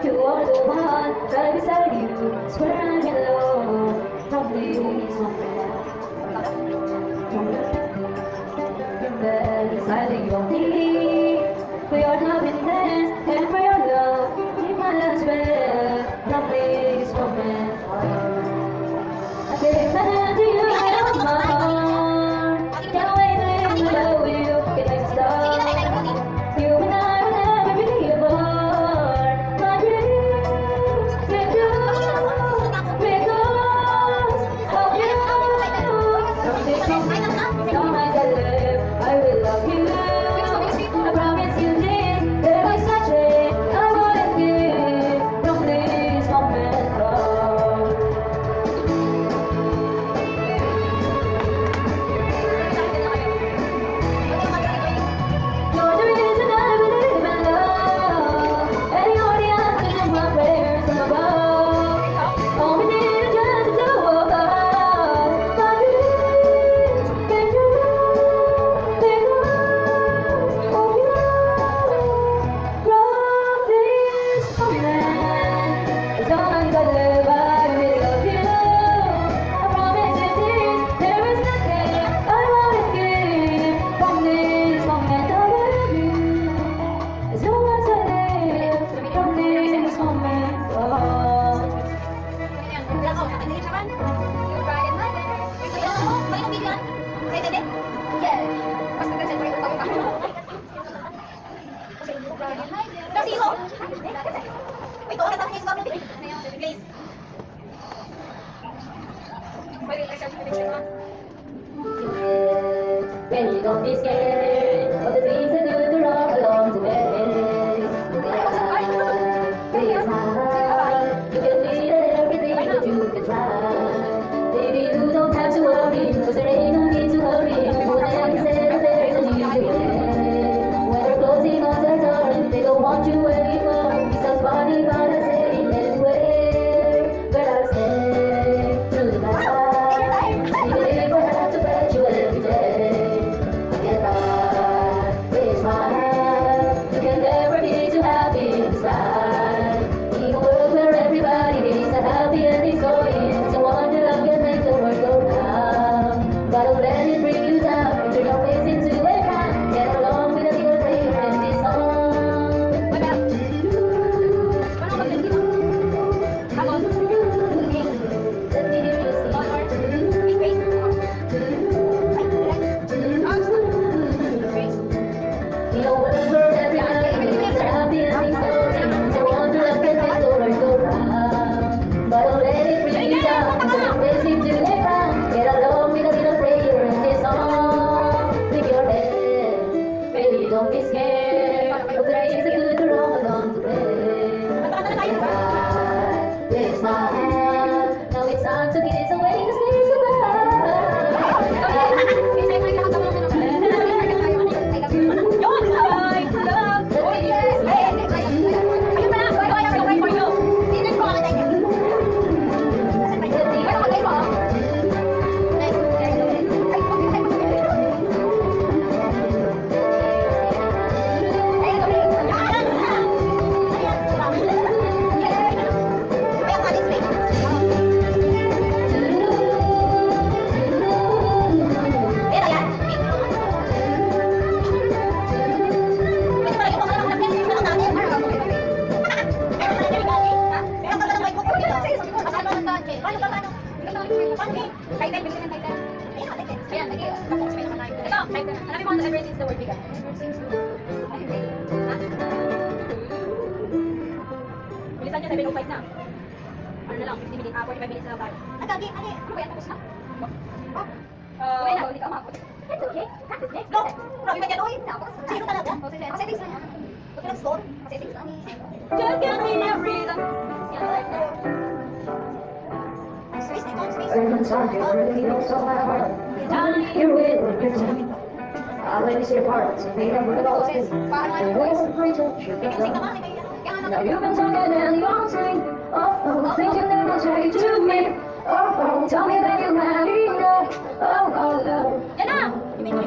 You are the one right beside you. Swear I'm in love. Probably somewhere. Inside your knee. For your happiness and for your love. Keep my love spell. Probably somewhere. I can't imagine you out of my heart. Can't wait to live in love with you. Get like a star. You and I will never be apart. My dreams get you because of you. From this moment, all my life, I will love you. I promise you this, every second I wouldn't give. From this moment on. You're the reason I believe in love, and you're the answer to my prayers from above. All we need is just the two of us. My dreams came true because of you. From this moment, as long as I live, I will love you. I promise you this, there is nothing I won't give. From this moment, I will love you. As long as I live, from this moment on. Baby, don't be scared of the things that do to rock along the way. Please, high, you can be everything that you can try. Baby, you don't have to worry, 'cause there ain't no need to hurry. Whatever said, there's an easy way. When they're closing on their turn, they don't want you anymore. It's so funny, but I say anyway. But I'll stay through the night. Even if I have to bet you every day. Get by, it's my hand. You can never be too happy inside. In a world where everybody needs a happy ending story, someone that love can make the world go round. But don't let it bring you down. Turn your face into a crown. Get along with a little prayer in this song. Let me hear you sing. In a world where everybody needs a happy ending story, someone that love can make the world go round. But don't let it bring you down. Turn your face into a crown. Get along with a little prayer in this song. Lift your head, baby, don't be scared of the things that do to wrong along the way. It's my hand. Now it's time to get away to say Hanapin mo ang ever since the world began. Bilisan niya, 7:05 na. Ano na lang, 50 minutes, 45 minutes na lang tayo. Nagagi, ano ba yan, tapos na? Wala na, hindi ka umabot. It's okay, practice next. No, grabe ba yan, oy? Zero talaga. Settings lang yan. Huwag ka nag-store, settings lang. Just give me a reason. Every time you really knows so my heart. Down here with a good time. I let you see your parts. Made up with all this. And ways to preach it. Now you've been talking and you're saying, oh, things you never say to me. Oh, tell me that you have enough. Oh, love. Yan na! If you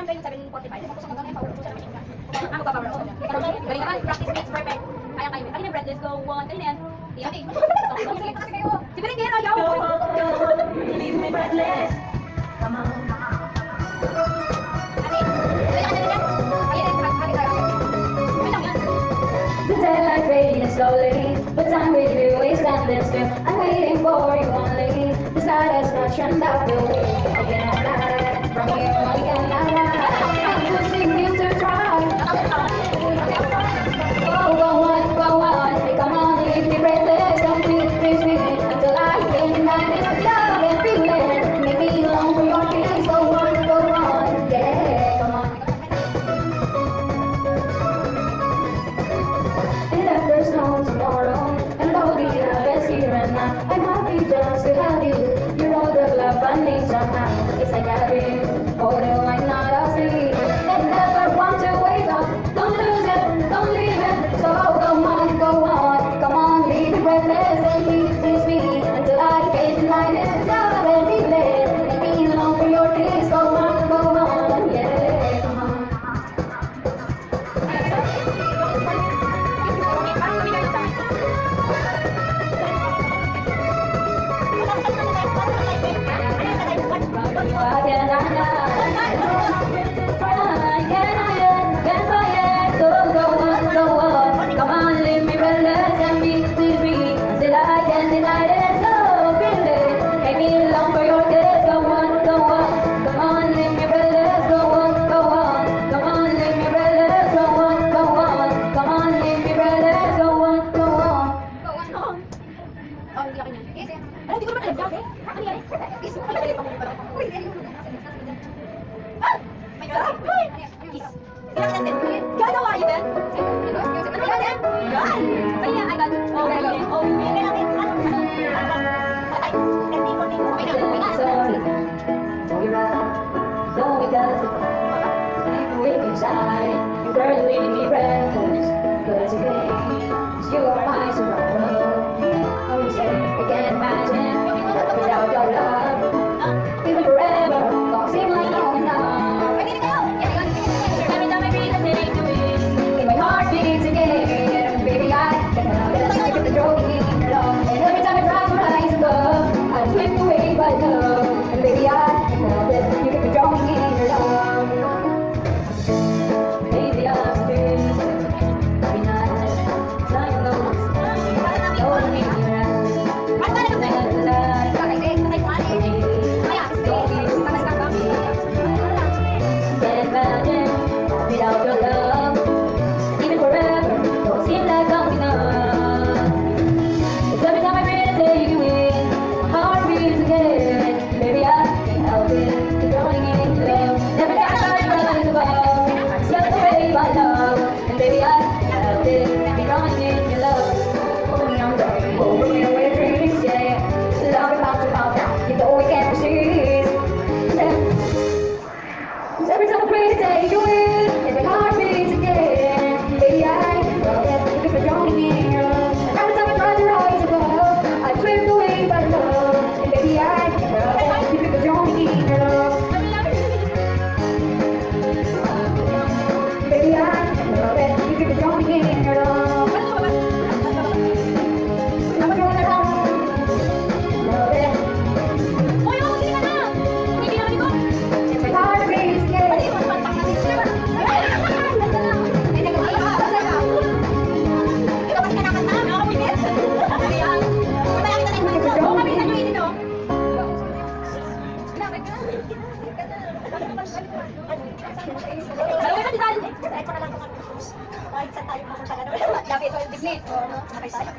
kayo yung 7:45. Tapos kung magkakain, power po siya na machine gun. Magpa-power on. Galing naman, practice makes perfect. Kaya kayo. Kanina yung breathless, go one. Kanina yan. Okay. Sige pa kasi kayo. Si Bering Guerra, ayaw. Leave me breathless. Come on. The daylight fading slowly, but time with you is standing still. I'm waiting for you only. The stardust not turned out the way. I cannot lie. From here on, I cannot lie. I'm pushing you to try. Go on, come on, leave me breathless. Don't please me until I can deny this love and feeling. Make me long for your kiss. Go on, yeah, come on. And if there's no tomorrow, and all the best here and now, I'm happy just to have you. You're all the love I need somehow. It's like having, oh no, I'm not a sleep. And never want to wake up. Don't lose it, don't leave it. So come on, leave me breathless and please me until I can deny this love and feeling. Make me long for your kiss. Go on, yeah, come on. Come on, leave me breathless and please me until I can deny this love feeling. Make me long for your kiss. Go on. Come on, leave me breathless. Go on. Come on, leave me breathless. Go on. Come on, leave me breathless. Go on. Oh, hindi ako niyan. Yes, ano, hindi ko naman alam dati. Ano yan? Kiss. Ano ba yung pang Uy, hindi. Ah! My God! Uy! Kiss. Kailangan natin. Gagawa yun, Ben? Ano yan, Ben? Yan! Ay, I got it. Oh, okay. Oh, hindi natin. Ay, ganti ko. Sorry, oh you're right. No, it doesn't. I'm weak inside. You girl leave me breathless, but it's okay. 'Cause you are my tomorrow. Oh, you say I can't imagine without your love. Even forever, don't seem like long enough. Pwede na kayo! Every time I breathe, I'm getting to it. And my heart beats again. Baby, I can help it. I get the joke in your love. And every time I try to rise above, I slip away by love. And baby, I can help it. You get the joke in your love. Baby, I'm good. Every night, time goes. Oh, baby, Ang ganda ng sa'yo. Can't imagine without your love. Even forever, don't seem like long enough. 'Cause every time I breathe, I take you in. My heart beats again. Baby, I can't help it. Keep drawing in love. Every time I try to rise above, I'm swept away by love. And baby, I can't help it. Keep drawing in your love. Hold me on, darling. Hold me away, dreams, yeah. Love about to bounce down. You know we can't resist. Every time I pray to take you in, and my heart beats again. Baby, I love it. You keep it drawing in your love. Every time I try to rise above, I slip away by love. And baby, I love it. You keep it drawing in your love. Baby, I love it. You keep it drawing in your love. I'm a girl that love it. Uy, oh, hindi ka na! Hindi na ko. And my heart beats again. Pwede mo naman pang natin. Ay, ganda na. Ay, nagkakita ka. Ikaw kasi kanakanta. Nakakapigil. Ano yan? Mamaya kita na yung mga ito. Oo, mabilisan nyo yun ito. Kinakit ka. Dalawa ka din. Kahit pa na lang kung kahit saan tayo pumunta ka naman. Labi ito yung diglit. Nakay tayo.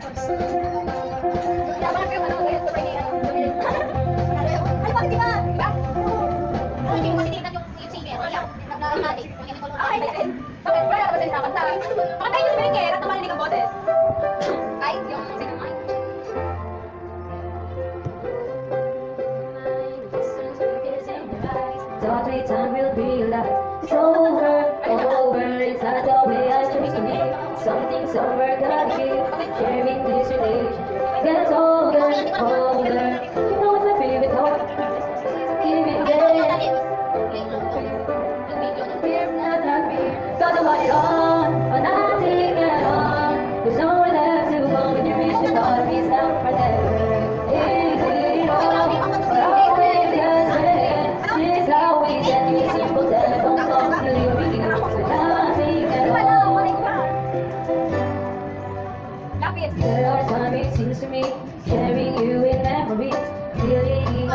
Dapat kayo ano, ngayon ito kayo. Ano ba, di ba? Diba? Oo, hindi mo kasi tingnan yung singer. Wala. Nagdarang natin. Ay, bakit? Wala ka ba sila nakanta? Pakantay yung speaker at namalinig ang boses. Ay, yung singer mic. Thought me time will realize it's over, it's not the way I used to be. Something's over, gotta keep sharing this relationship. Gets older. You know it's a favorite heart. Give it there. don't want it all, or nothing at all. There's nowhere left to go when you reach the bottom. It's not forever. Is it all, or are we just friends? This how we get you simple telephone call. You'll be here for nothing at all. Lapit. There are times it seems to me, sharing you in memories, feeling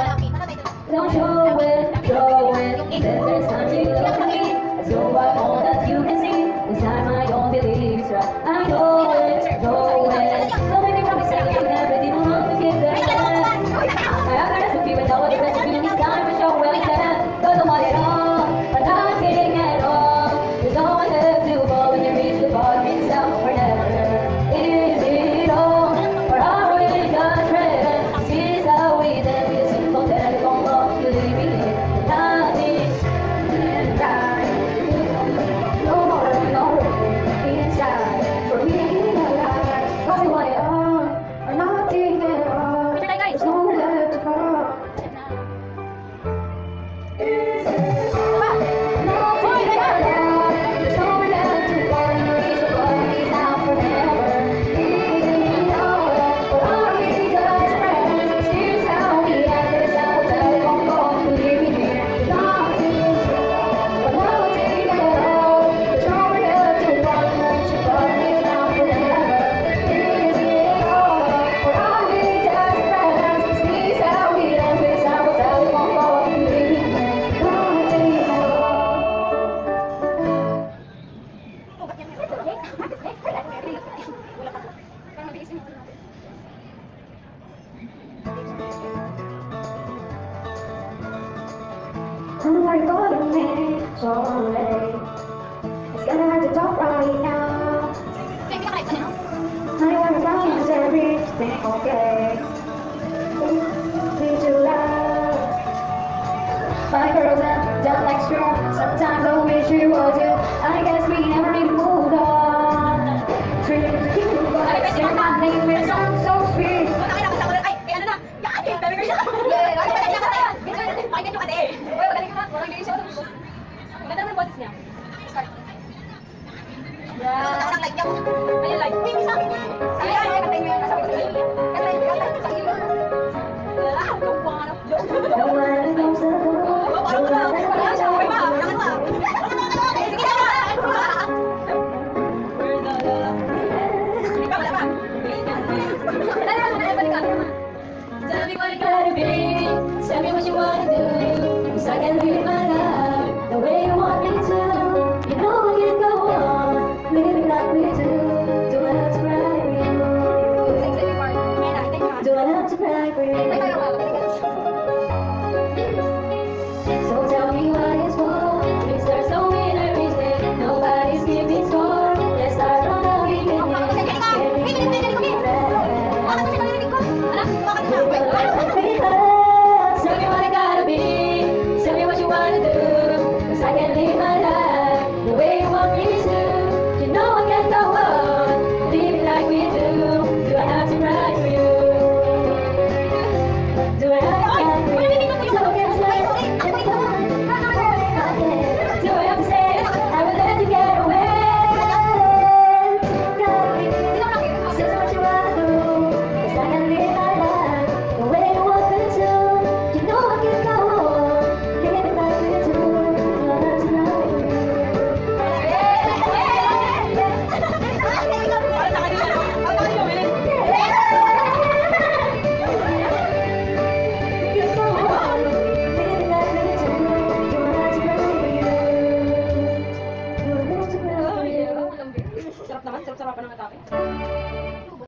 don't show it. Then there's time you look at me, so I'm all that you can see. This time I don't believe it's right. I know it. So many promises you never did want to give them back. I have the recipe with all the recipe. This time for sure well can. Cause I want it all, but nothing at all. There's no one left to fall when you reach the bottom. It's now or never. Is it all, or are we just friends? This is how we live with a simple telephone call. You leave me here with nothing and die. No more, no inside for me alive. Cause I want it all, or nothing at all. There's no one left to fall. Oh my God, I'm so late. It's kinda hard to talk right now. I wanna promise everything okay. Be too loud. My girls are down like straw. Sometimes I wish it was you. I guess we never really moved on. Dream to keep you, but say my name is so sweet. Tell me what it gotta be. Tell me what you wanna do. 'Cause I can live my life the way you want me to. You know I can go on living like we do. Do I have to cry for you? Do I have to cry for you? So tell me what it's for. Is there so many reasons nobody's keeping score? Let's start from the beginning. Tell me what I gotta be. Tell me what you wanna do. 'Cause I can live my life the way you want me to. You know I can go on living like we do. Do I have to cry for you? Do I have to cry for you? So can I say anything? Do I have to say I will let you get away? Say what you wanna do. 'Cause I can live my life the way you want me to. You know I can go on living like we do. Do I have to cry for you? You go on living like we do. Do I have to cry for you? Do I have to cry for you? Sarap naman, sarap-sarapan ng atake.